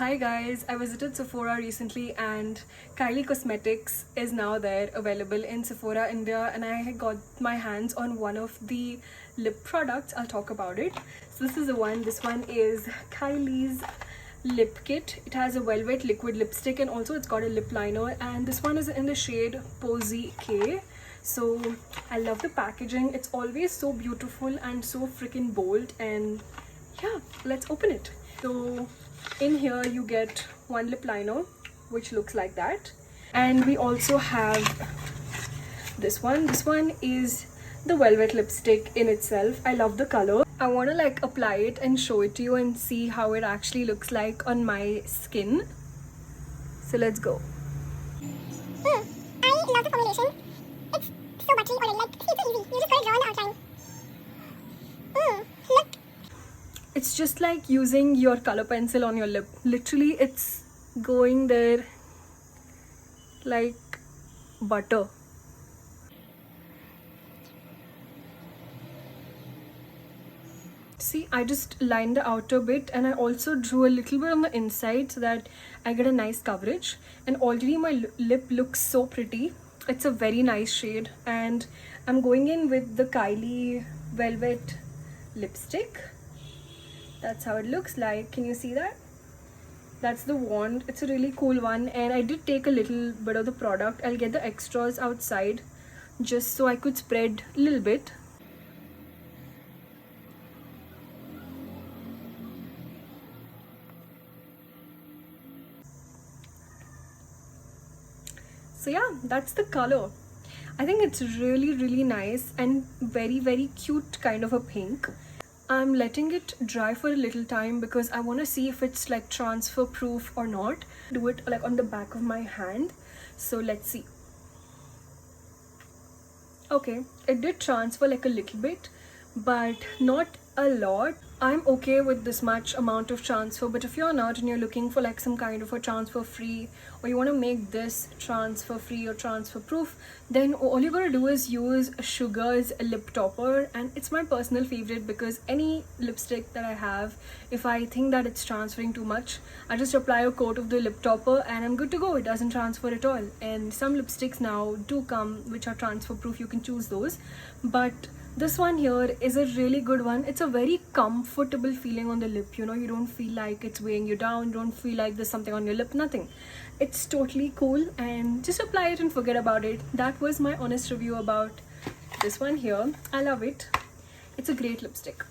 Hi guys, I visited Sephora recently and Kylie Cosmetics is now there available in Sephora India, and I got my hands on one of the lip products. I'll talk about it. So this is the one. This one is Kylie's Lip Kit. It has a velvet liquid lipstick and also it's got a lip liner, and this one is in the shade Posy K. So I love the packaging. It's always so beautiful and so freaking bold, and yeah, let's open it. So in here you get one lip liner which looks like that, and we also have this one. This one is the velvet lipstick in itself. I love the color. I want to like apply it and show it to you and see how it actually looks like on my skin. So let's go. I love the formulation. It's so buttery already. Like, it's so easy. You just gotta draw on the outline. Look. It's just like using your color pencil on your lip. Literally, it's going there like butter. See, I just lined the outer bit and I also drew a little bit on the inside so that I get a nice coverage. And already my lip looks so pretty. It's a very nice shade, and I'm going in with the Kylie Velvet lipstick. That's how it looks like. Can you see that? That's the wand. It's a really cool one, and I did take a little bit of the product. I'll get the extras outside just so I could spread a little bit. So yeah, that's the color. I think it's really nice and very cute, kind of a pink. I'm letting it dry for a little time because I want to see if it's like transfer proof or not. Do it like on the back of my hand. So let's see. Okay, it did transfer like a little bit, but not a lot. I'm okay with this much amount of transfer, but if you're not and you're looking for like some kind of a transfer free, or you want to make this transfer free or transfer proof, then all you gotta do is use Sugar's lip topper. And it's my personal favorite because any lipstick that I have, if I think that it's transferring too much, I just apply a coat of the lip topper and I'm good to go. It doesn't transfer at all. And some lipsticks now do come which are transfer proof. You can choose those, but this one here is a really good one. It's a very comfortable feeling on the lip, you know. You don't feel like it's weighing you down. You don't feel like there's something on your lip, nothing. It's totally cool, and just apply it and forget about it. That was my honest review about this one here. I love it. It's a great lipstick.